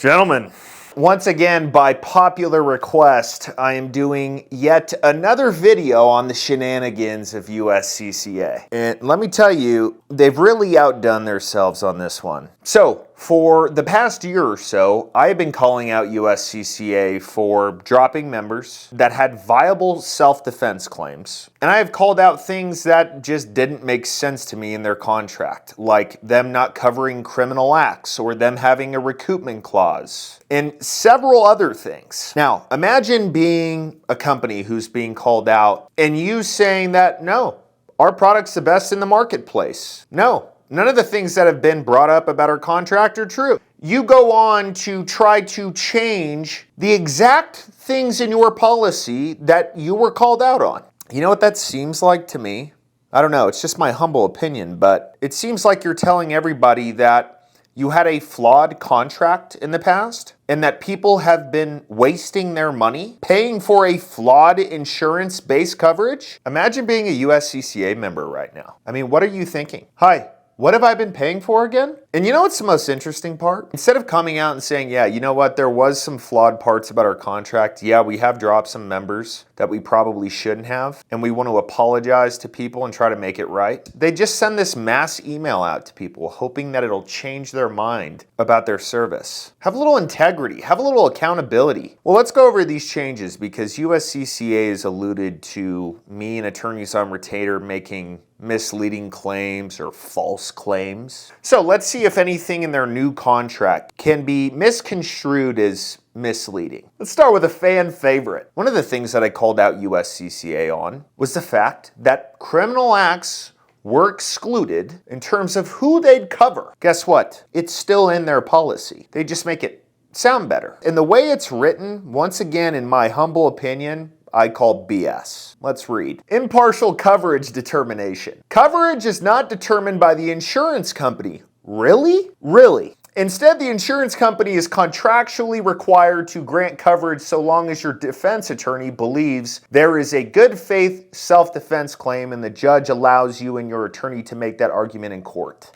Gentlemen, once again, by popular request, I am doing yet another video on the shenanigans of USCCA. And let me tell you, they've really outdone themselves on this one. So, for the past year or so, I've been calling out USCCA for dropping members that had viable self-defense claims. And I have called out things that just didn't make sense to me in their contract, like them not covering criminal acts or them having a recoupment clause, and several other things. Now, imagine being a company who's being called out and you saying that, no, our product's the best in the marketplace. No. None of the things that have been brought up about our contract are true. You go on to try to change the exact things in your policy that you were called out on. You know what that seems like to me? I don't know, it's just my humble opinion, but it seems like you're telling everybody that you had a flawed contract in the past and that people have been wasting their money paying for a flawed insurance-based coverage. Imagine being a USCCA member right now. I mean, what are you thinking? Hi. What have I been paying for again? And you know what's the most interesting part? Instead of coming out and saying, yeah, you know what, there was some flawed parts about our contract. Yeah, we have dropped some members that we probably shouldn't have. And we want to apologize to people and try to make it right. They just send this mass email out to people hoping that it'll change their mind about their service. Have a little integrity. Have a little accountability. Well, let's go over these changes because USCCA has alluded to me and attorneys on retainer making misleading claims or false claims. So let's see if anything in their new contract can be misconstrued as misleading. Let's start with a fan favorite. One of the things that I called out USCCA on was the fact that criminal acts were excluded in terms of who they'd cover. Guess what? It's still in their policy. They just make it sound better. And the way it's written, once again, in my humble opinion, I call BS. Let's read. Impartial coverage determination. Coverage is not determined by the insurance company. Really? Really. Instead, the insurance company is contractually required to grant coverage so long as your defense attorney believes there is a good faith self-defense claim and the judge allows you and your attorney to make that argument in court.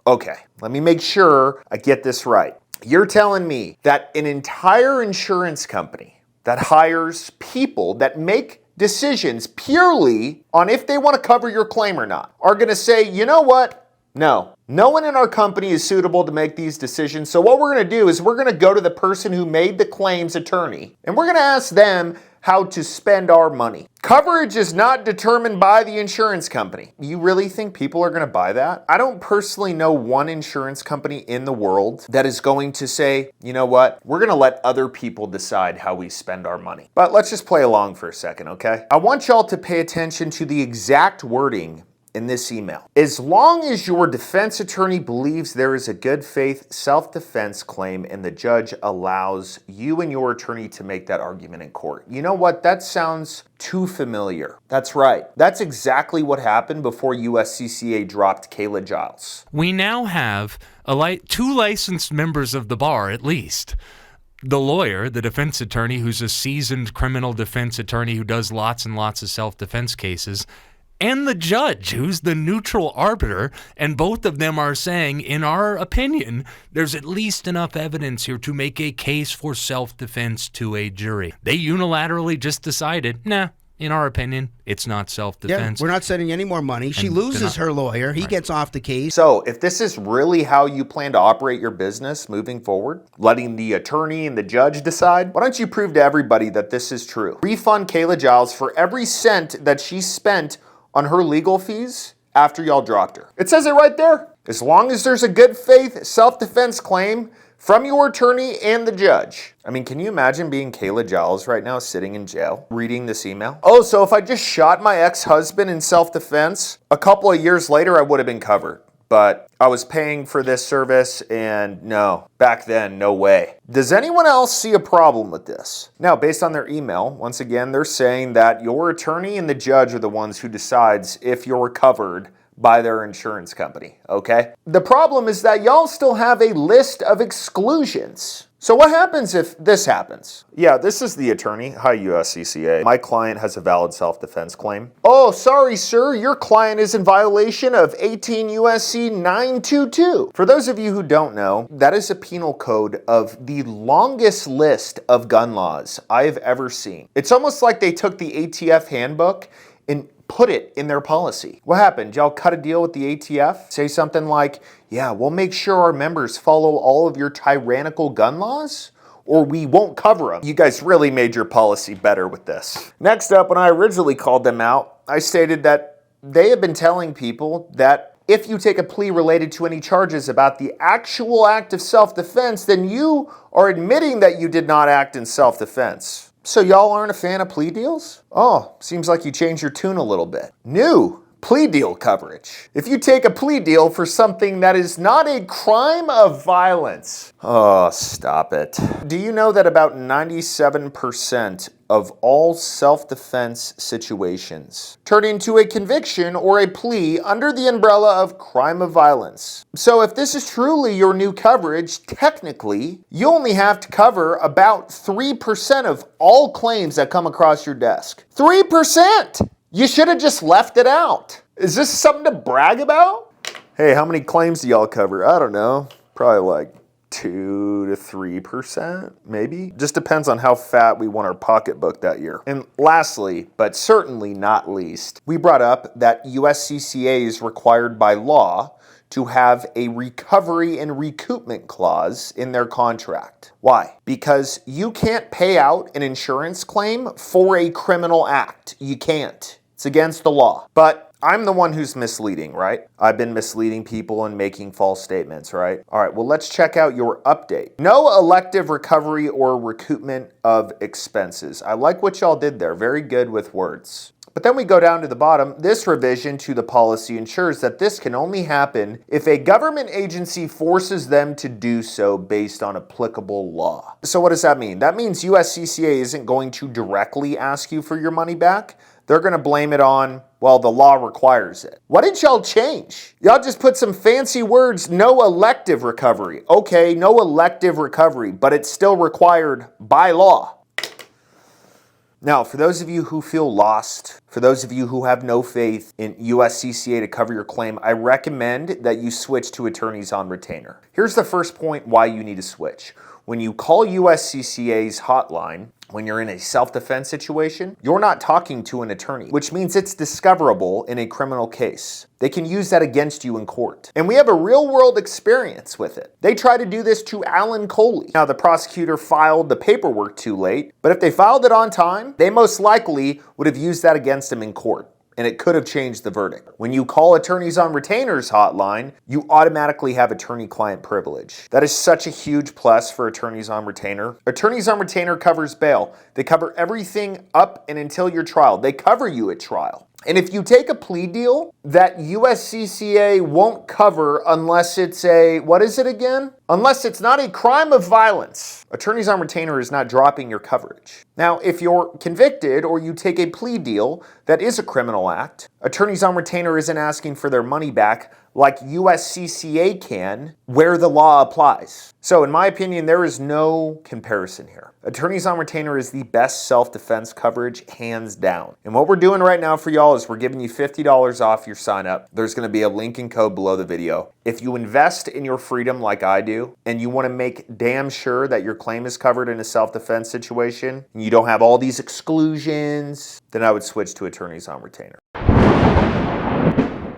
Okay, let me make sure I get this right. You're telling me that an entire insurance company that hires people that make decisions purely on if they want to cover your claim or not are going to say, you know what? No one in our company is suitable to make these decisions. So what we're going to do is we're going to go to the person who made the claims attorney and we're going to ask them how to spend our money. Coverage is not determined by the insurance company. You really think people are going to buy that? I don't personally know one insurance company in the world that is going to say, you know what, we're going to let other people decide how we spend our money. But let's just play along for a second, okay? I want y'all to pay attention to the exact wording in this email. As long as your defense attorney believes there is a good faith self-defense claim and the judge allows you and your attorney to make that argument in court. You know what? That sounds too familiar. That's right. That's exactly what happened before USCCA dropped Kayla Giles. We now have two licensed members of the bar, at least. The lawyer, the defense attorney, who's a seasoned criminal defense attorney who does lots and lots of self-defense cases, and the judge, who's the neutral arbiter, and both of them are saying, in our opinion, there's at least enough evidence here to make a case for self-defense to a jury. They unilaterally just decided, nah, in our opinion, it's not self-defense. Yeah, we're not sending any more money. She loses her lawyer. He gets off the case. So if this is really how you plan to operate your business moving forward, letting the attorney and the judge decide, why don't you prove to everybody that this is true? Refund Kayla Giles for every cent that she spent on her legal fees after y'all dropped her. It says it right there. As long as there's a good faith self-defense claim from your attorney and the judge. I mean, can you imagine being Kayla Giles right now sitting in jail reading this email? Oh, so if I just shot my ex-husband in self-defense, a couple of years later I would have been covered. But I was paying for this service and no, back then, no way. Does anyone else see a problem with this? Now, based on their email, once again, they're saying that your attorney and the judge are the ones who decides if you're covered by their insurance company, okay? The problem is that y'all still have a list of exclusions. So what happens if this happens? Yeah, this is the attorney. Hi, USCCA. My client has a valid self-defense claim. Oh, sorry, sir. Your client is in violation of 18 USC 922. For those of you who don't know, that is a penal code of the longest list of gun laws I've ever seen. It's almost like they took the ATF handbook and put it in their policy. What happened? Y'all cut a deal with the ATF? Say something like, yeah, we'll make sure our members follow all of your tyrannical gun laws, or we won't cover them. You guys really made your policy better with this. Next up, when I originally called them out, I stated that they have been telling people that if you take a plea related to any charges about the actual act of self-defense, then you are admitting that you did not act in self-defense. So y'all aren't a fan of plea deals? Oh, seems like you changed your tune a little bit. New plea deal coverage. If you take a plea deal for something that is not a crime of violence. Oh, stop it. Do you know that about 97% of all self-defense situations turn into a conviction or a plea under the umbrella of crime of violence? So if this is truly your new coverage, technically, you only have to cover about 3% of all claims that come across your desk. 3%! You should have just left it out. Is this something to brag about? Hey, how many claims do y'all cover? I don't know, probably like 2 to 3%, maybe. Just depends on how fat we want our pocketbook that year. And lastly, but certainly not least, we brought up that USCCA is required by law to have a recovery and recoupment clause in their contract. Why? Because you can't pay out an insurance claim for a criminal act. You can't. It's against the law. But I'm the one who's misleading, right? I've been misleading people and making false statements, right? All right, well, let's check out your update. No elective recovery or recoupment of expenses. I like what y'all did there. Very good with words. But then we go down to the bottom. This revision to the policy ensures that this can only happen if a government agency forces them to do so based on applicable law. So what does that mean? That means USCCA isn't going to directly ask you for your money back. They're going to blame it on, well, the law requires it. What did y'all change? Y'all just put some fancy words, no elective recovery. Okay, no elective recovery, but it's still required by law. Now, for those of you who feel lost, for those of you who have no faith in USCCA to cover your claim, I recommend that you switch to attorneys on retainer. Here's the first point why you need to switch. When you call USCCA's hotline, when you're in a self-defense situation, you're not talking to an attorney, which means it's discoverable in a criminal case. They can use that against you in court. And we have a real-world experience with it. They tried to do this to Alan Coley. Now, the prosecutor filed the paperwork too late, but if they filed it on time, they most likely would have used that against him in court, and it could have changed the verdict. When you call attorneys on retainers hotline, you automatically have attorney-client privilege. That is such a huge plus for attorneys on retainer. Attorneys on retainer covers bail. They cover everything up and until your trial. They cover you at trial. And if you take a plea deal that USCCA won't cover unless it's what is it again? Unless it's not a crime of violence. Attorneys on retainer is not dropping your coverage. Now, if you're convicted or you take a plea deal that is a criminal act, attorneys on retainer isn't asking for their money back like USCCA can where the law applies. So in my opinion, there is no comparison here. Attorneys on retainer is the best self-defense coverage, hands down. And what we're doing right now for y'all is we're giving you $50 off your sign up. There's gonna be a link and code below the video. If you invest in your freedom like I do, and you wanna make damn sure that your claim is covered in a self-defense situation, and you don't have all these exclusions, then I would switch to attorneys on retainer.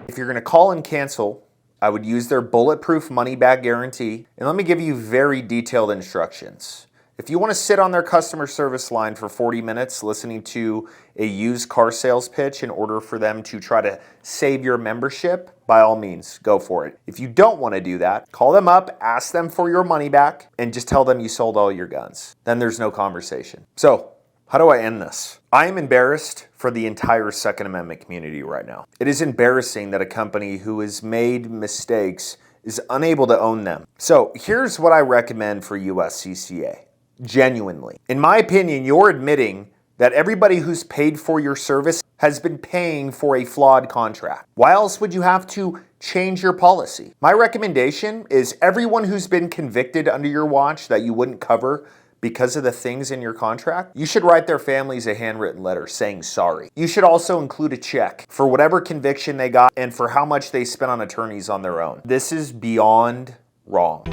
If you're gonna call and cancel, I would use their bulletproof money back guarantee. And let me give you very detailed instructions. If you want to sit on their customer service line for 40 minutes listening to a used car sales pitch in order for them to try to save your membership, by all means, go for it. If you don't want to do that, call them up, ask them for your money back, and just tell them you sold all your guns. Then there's no conversation. So, how do I end this? I am embarrassed for the entire Second Amendment community right now. It is embarrassing that a company who has made mistakes is unable to own them. So here's what I recommend for USCCA. Genuinely. In my opinion, you're admitting that everybody who's paid for your service has been paying for a flawed contract. Why else would you have to change your policy. My recommendation is everyone who's been convicted under your watch that you wouldn't cover because of the things in your contract, you should write their families a handwritten letter saying sorry. You should also include a check for whatever conviction they got and for how much they spent on attorneys on their own. This is beyond wrong.